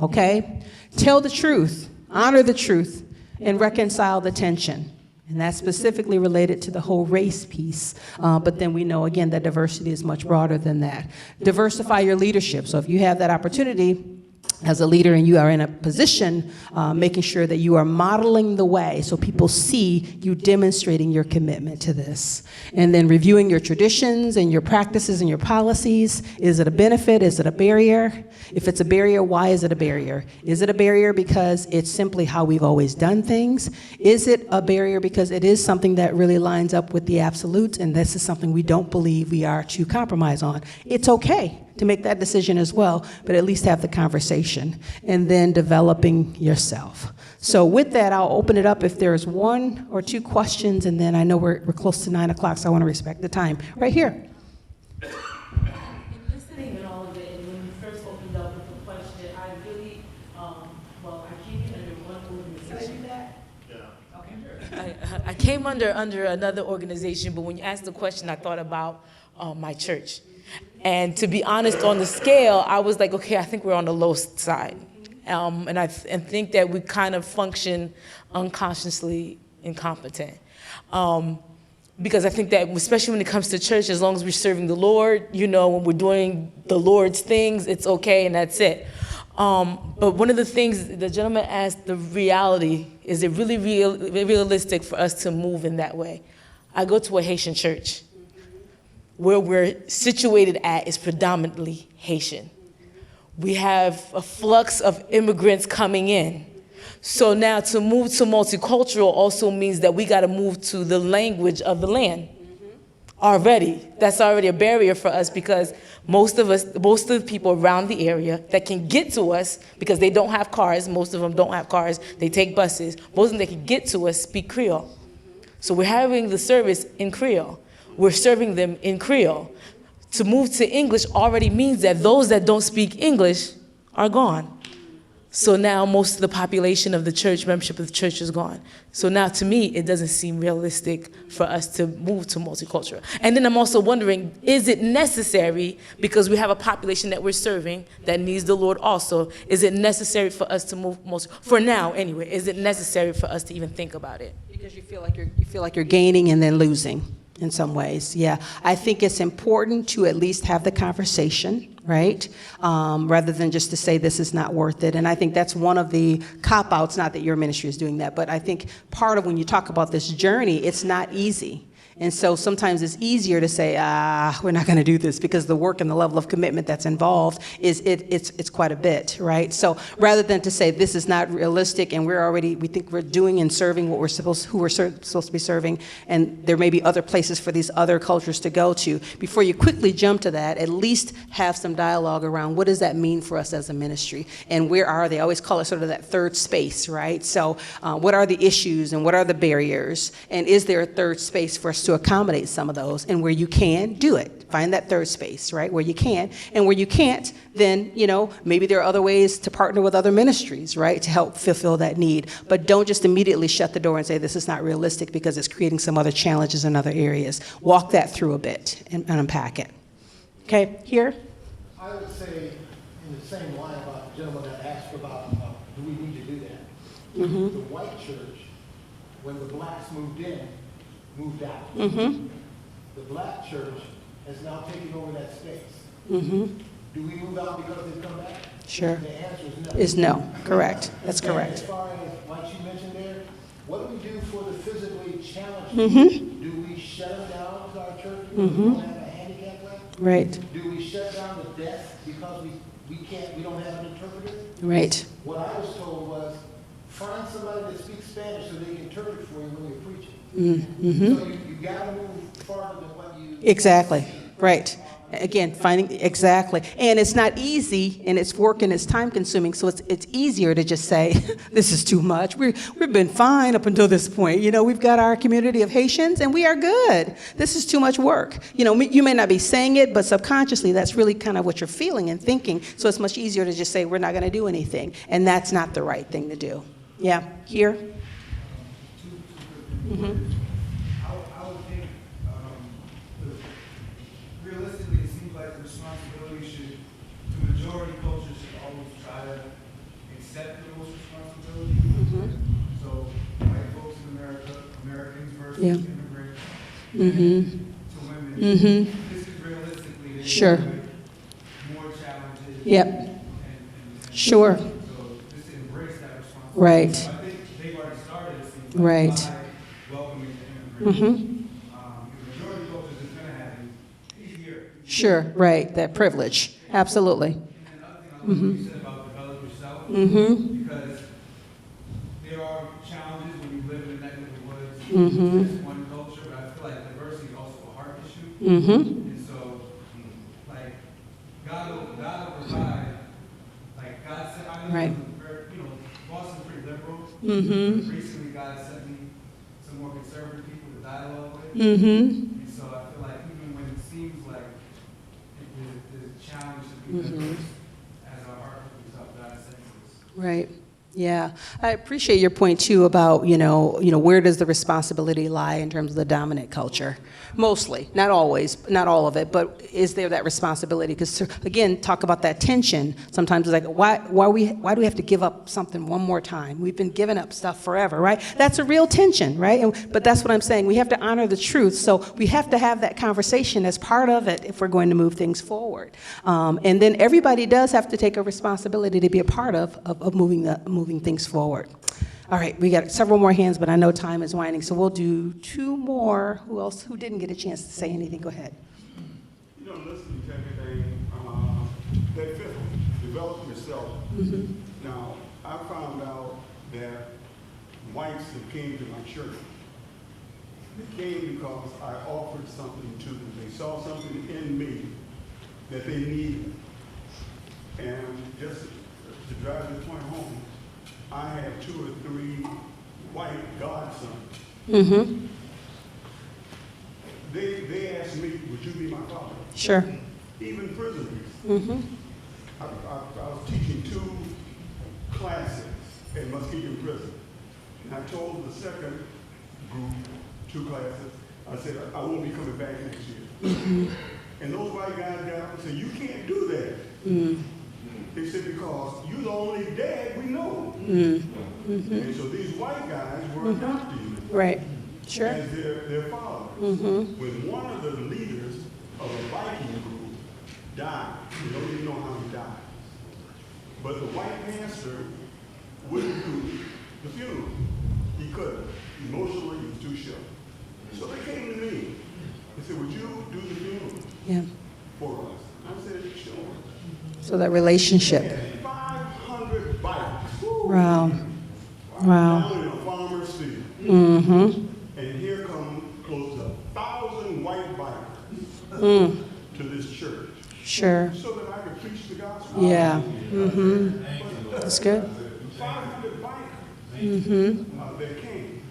okay? Tell the truth, honor the truth, and reconcile the tension. And that's specifically related to the whole race piece. But then we know, again, that diversity is much broader than that. Diversify your leadership. So if you have that opportunity as a leader and you are in a position, making sure that you are modeling the way so people see you demonstrating your commitment to this. And then reviewing your traditions and your practices and your policies. Is it a benefit? Is it a barrier? If it's a barrier, why is it a barrier? Is it a barrier because it's simply how we've always done things? Is it a barrier because it is something that really lines up with the absolutes and this is something we don't believe we are to compromise on? It's okay to make that decision as well, but at least have the conversation, and then developing yourself. So with that, I'll open it up if there's 1 or 2 questions, and then I know we're close to 9 o'clock, so I want to respect the time. Right here. In listening and all of it, and when you first opened up with the question, I really, I came in under one organization. Can I do that? Yeah. Okay. I came under another organization, but when you asked the question, I thought about my church. And to be honest, on the scale, I was like, okay, I think we're on the low side. And think that we kind of function unconsciously incompetent. Because I think that, especially when it comes to church, as long as we're serving the Lord, when we're doing the Lord's things, it's okay and that's it. But one of the things the gentleman asked, the reality, is it really realistic for us to move in that way? I go to a Haitian church. Where we're situated at is predominantly Haitian. We have a flux of immigrants coming in. So now to move to multicultural also means that we got to move to the language of the land already. That's already a barrier for us because most of the people around the area that can get to us, because they don't have cars, most of them don't have cars, they take buses, most of them that can get to us speak Creole. So we're having the service in Creole. We're serving them in Creole. To move to English already means that those that don't speak English are gone. So now most of the population of the church, membership of the church is gone. So now to me, it doesn't seem realistic for us to move to multicultural. And then I'm also wondering, is it necessary, because we have a population that we're serving that needs the Lord also, is it necessary for us to move for now anyway, is it necessary for us to even think about it? Because you feel like you're gaining and then losing. In some ways, yeah. I think it's important to at least have the conversation, right? Rather than just to say this is not worth it. And I think that's one of the cop-outs, not that your ministry is doing that, but I think part of when you talk about this journey, it's not easy. And so sometimes it's easier to say, we're not going to do this because the work and the level of commitment that's involved it's quite a bit, right? So rather than to say this is not realistic and we think we're doing and serving what we're supposed to be serving, and there may be other places for these other cultures to go to, before you quickly jump to that, at least have some dialogue around what does that mean for us as a ministry, and where are they? I always call it sort of that third space, right? So what are the issues and what are the barriers, and is there a third space for us to accommodate some of those, and where you can, do it. Find that third space, right, where you can, and where you can't, then, maybe there are other ways to partner with other ministries, right, to help fulfill that need. But don't just immediately shut the door and say this is not realistic because it's creating some other challenges in other areas. Walk that through a bit and unpack it. Okay, here? I would say in the same line about the gentleman that asked about, do we need to do that? Mm-hmm. The white church, when the blacks moved in, moved out. Mm-hmm. The black church has now taken over that space. Mm-hmm. Do we move out because they've come back? Sure. The answer is no. Is no, correct. That's And correct. as far as what you mentioned there, what do we do for the physically challenged? Mm-hmm. Do we shut them down to our church because we Mm-hmm. don't have a handicap lab? Right, Do we shut down the deaf because we don't have an interpreter? right. What I was told was, find somebody that speaks Spanish so they can interpret for you when you're preaching. Mm-hmm. So you gotta move farther than what you. Exactly, right. Again, finding, exactly. And it's not easy, and it's work and it's time consuming, so it's easier to just say, this is too much. We've been fine up until this point. You know, we've got our community of Haitians, and we are good. This is too much work. You know, you may not be saying it, but subconsciously, that's really kind of what you're feeling and thinking. So it's much easier to just say, we're not going to do anything. And that's not the right thing to do. Yeah, here? Mm-hmm. I would think, realistically, it seems like the responsibility should, the majority culture should always try to accept those responsibilities. Mm-hmm. So, white folks in America, Americans versus Yeah. immigrants, Mm-hmm. to women. Mm-hmm. This is realistically, they Sure. more challenges. Yep. And Sure. So, just to embrace that responsibility. Right. So I think they've already started, it seems Right. by welcoming the immigrants. Mm-hmm. The majority culture is going to have it easier. Sure, right, that privilege. Absolutely. And another thing I love what you said about develop yourself, Mm-hmm. because there are challenges when you live in a neck of the woods. Mhm. It's one culture, but I feel like diversity is also a heart issue. Mm-hmm. And so, like, God will provide. Like God said, I know, Right. Boston's pretty liberal. Mm-hmm. Recently, God sent me some more conservative people to dialogue with. Mm-hmm. And so I feel like even when it seems like there's a challenge to be Mhm. diverse, as our heart opens up, God sends us. Right. Yeah, I appreciate your point too about, where does the responsibility lie in terms of the dominant culture? Mostly, not always, not all of it, but is there that responsibility? Because again, talk about that tension. Sometimes it's like, why do we have to give up something one more time? We've been giving up stuff forever, right? That's a real tension, right? But that's what I'm saying. We have to honor the truth. So we have to have that conversation as part of it if we're going to move things forward. And then everybody does have to take a responsibility to be a part of moving things forward. All right, we got several more hands, but I know time is winding, so we'll do two more. Who didn't get a chance to say anything? Go ahead. You know, listening to everything, that fifth one, develop yourself. Mm-hmm. Now, I found out that whites that came to my church, they came because I offered something to them. They saw something in me that they needed. And just to drive this point home, I had 2 or 3 white godsons. Mm-hmm. They asked me, would you be my father? Sure. Even prisoners. Mm-hmm. I was teaching 2 classes in Muskegon prison. And I told the second group, 2 classes, I said, I won't be coming back next year. Mm-hmm. And those white guys got up and said, you can't do that. Mm-hmm. They said, because you're the only dad we know. Mm-hmm. And so these white guys were adopting me Right. Sure. as their fathers. Mm-hmm. When one of the leaders of a Viking group died, we don't even know how he died, but the white pastor wouldn't do the funeral. He couldn't. Emotionally, he was too shook. So they came to me. They said, would you do the funeral Yeah. for us? I said, sure. So that relationship. They had 500 bikes. Wow. Wow. Down in a farmer's field. Mm-hmm. And here come close to 1,000 white bikers to this church. Sure. So that I could preach the gospel. Yeah. Mm-hmm. That's good. 500 bikers Mm-hmm. that came.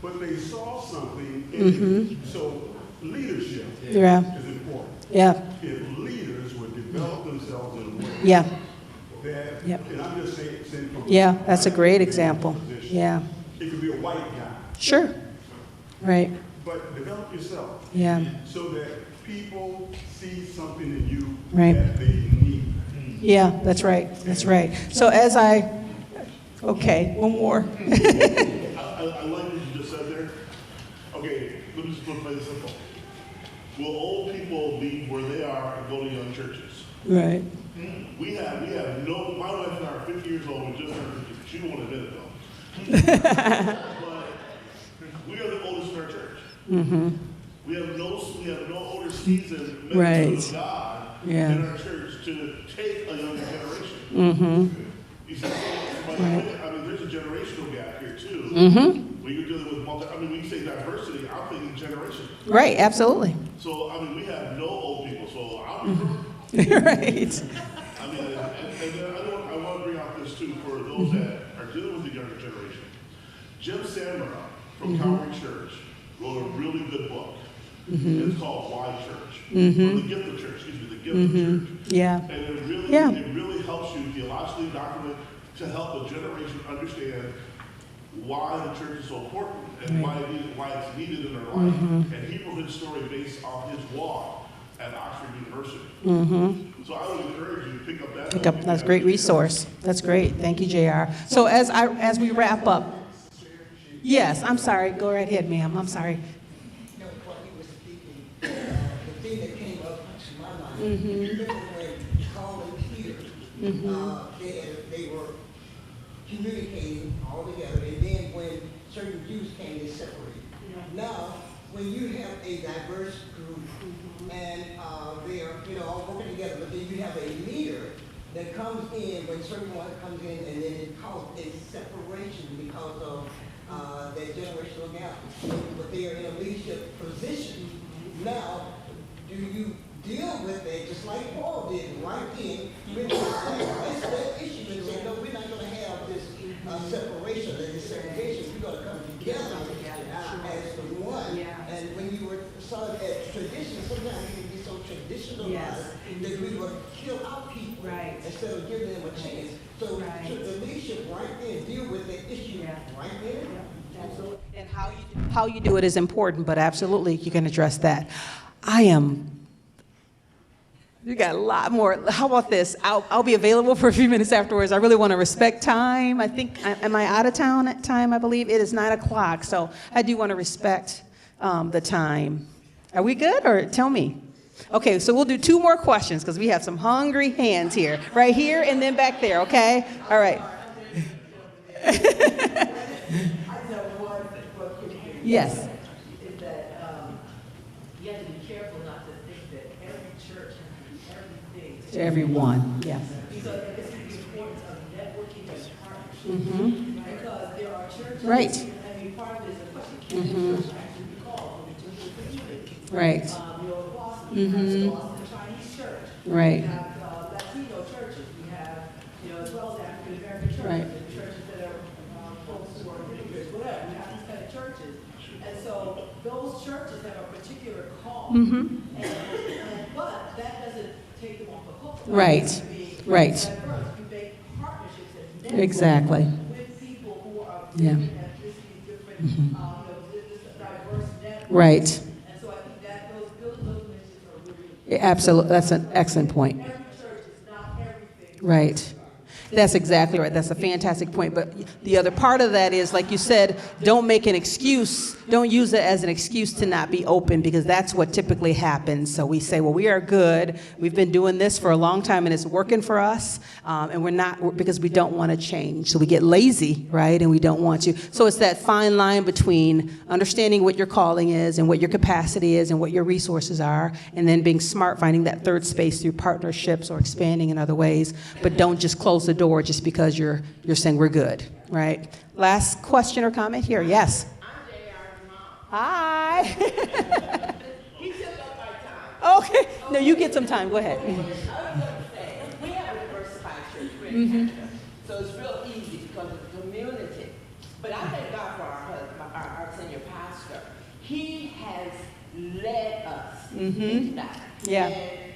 But they saw something in me. So leadership Yeah. is important. Yeah. If leaders would develop themselves in a way Yeah. that, Yep. and I'm just saying from Yeah, that's a my great example. position, Yeah. it could be a white guy. Sure. Right. But develop yourself. Yeah. So that people see something in you Right. that they need. Yeah, that's right. That's right. So okay, one more. I like what you just said there. Okay, let me just play this simple. Will old people leave where they are and go to young churches? Right. We have no, my wife and I are 50 years old, we just turned 50. She don't want to admit it though. But we are the oldest in our church. Mm-hmm. We have no older seasoned Right. members of God Yeah. in our church to take a younger generation. Mm-hmm. You see, I mean, there's a generational gap here too. Mm-hmm. When you're dealing with when you say diversity, I'm thinking generation. Right, absolutely. So, I mean, we have no old people, so I'm Right. I mean, and then I want to bring out this too for those that are dealing with the younger generation. Jim Sandra from Calvary Church wrote a really good book. It's called Why Church? Or The Gift of Church, excuse me, The Gift of Church. Yeah. And it really helps you theologically document to help a generation understand why the church is so important and why it's needed in their life. And he wrote his story based on his walk at Oxford University. So I would encourage you to pick up that. That's a great resource. That's great. Thank you, JR. So as we wrap up, yes, I'm sorry. Go right ahead, ma'am. I'm sorry. You know, while you were speaking, the thing that came up to my mind, remember when Paul and Peter, they were communicating all together, and then when certain Jews came, they separated. Now, when you have a diverse group, and they are, all working together, but then you have a leader that comes in when certain one comes in, and then it causes a separation because of that generational gap. But they are in a leadership position. Now, do you deal with it just like Paul did right in with that issue and say, no, we're not going to have this separation and this segregation. We're going to come together as the one. And when you were saw it as tradition, sometimes it can be so traditionalized that we would kill out people instead of giving them a chance. So the leadership right there deal with that issue right there. Absolutely. And how you do it is important, but absolutely you can address that. You got a lot more. How about this? I'll be available for a few minutes afterwards. I really want to respect time. I think, am I out of town at time? I believe it is 9 o'clock, so I do want to respect the time. Are we good, or tell me? Okay, so we'll do 2 more questions because we have some hungry hands here, right here and then back there, okay? All right. Yes. Is that you have to be careful not to think that every church has to be everything To everyone, yes. So this is the importance of networking and partnership. Because there are churches. Right. I mean, part of it is a question. Can the church actually be called to do the community? Right. Boston, we have Boston Chinese church. Right. We have Latino churches. We have, as well as African American churches. Right. And churches that are folks who are immigrants, whatever. We have these kind of churches. And so those churches have a particular call. But that doesn't take them off the hook. Right. Right. You make partnerships and networks Exactly. with people who are Yeah. different ethnicities, different, this diverse network. Right. And so I think that those missions are really. Absolutely. That's an excellent point. Every church is not everything. Right. That's exactly right. That's a fantastic point. But the other part of that is, like you said, don't make an excuse. Don't use it as an excuse to not be open, because that's what typically happens. So we say, well, we are good. We've been doing this for a long time and it's working for us. And we're not, because we don't want to change. So we get lazy, right? And we don't want to. So it's that fine line between understanding what your calling is and what your capacity is and what your resources are, and then being smart, finding that third space through partnerships or expanding in other ways. But don't just close the door just because you're saying we're good, right? Last question or comment here. Yes. Hi. He took up my time. Okay. No, you get some time. Go ahead. I was going to say, we have a diversified church, really. So it's real easy because of the community. But I thank God for our senior pastor. He has led us into that. Yeah. And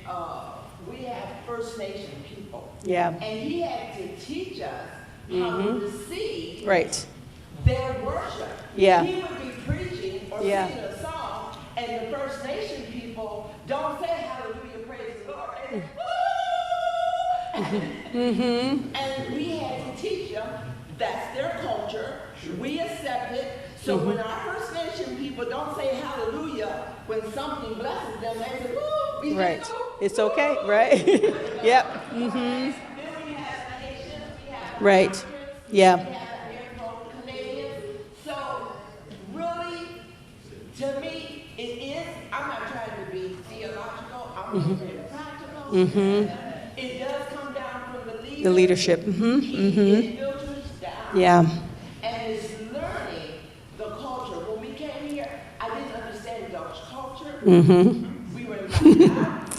we have First Nation people. Yeah. And he had to teach us how to receive Right. their worship. Yeah. He would be preaching or Yeah. singing a song, and the First Nation people don't say hallelujah, praise the Lord. And we had to teach them that's their culture. We accept it. So when our First Nation people don't say hallelujah when something blesses them, they say, woo, we Right. just go, It's okay, right? Yep. Then we have Haitians, we have Right. Africans, Yeah. we have Canadians. So really, to me, it is, I'm not trying to be theological, I'm very practical. It does come down from the leader. The leadership. It filters down. Yeah. And it's learning the culture. When we came here, I didn't understand Dutch culture. We were invited out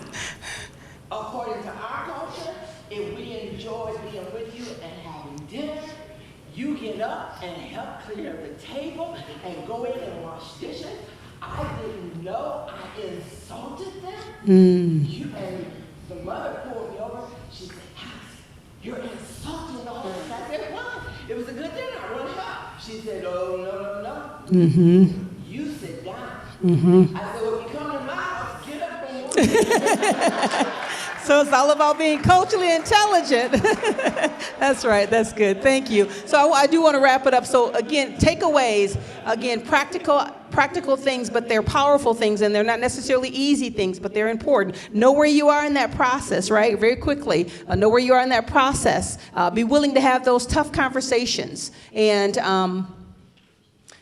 according to our culture. If we enjoyed being with you and having dinner, you get up and help clear the table and go in and wash dishes. I didn't know I insulted them. And the mother pulled me over. She said, Alice, you're insulting all of us. I said, what? It was a good dinner. I want help. She said, oh, no. You sit down. I said, well, if you come to my house, get up and move. So it's all about being culturally intelligent. That's right. That's good. Thank you. So I do want to wrap it up. So again, takeaways. Again, practical things, but they're powerful things, and they're not necessarily easy things, but they're important. Know where you are in that process, right? Very quickly. Know where you are in that process. Be willing to have those tough conversations, and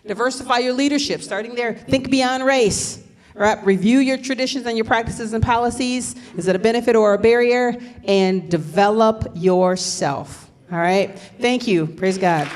diversify your leadership. Starting there, think beyond race. Right? Review your traditions and your practices and policies. Is it a benefit or a barrier? And develop yourself. All right? Thank you. Praise God.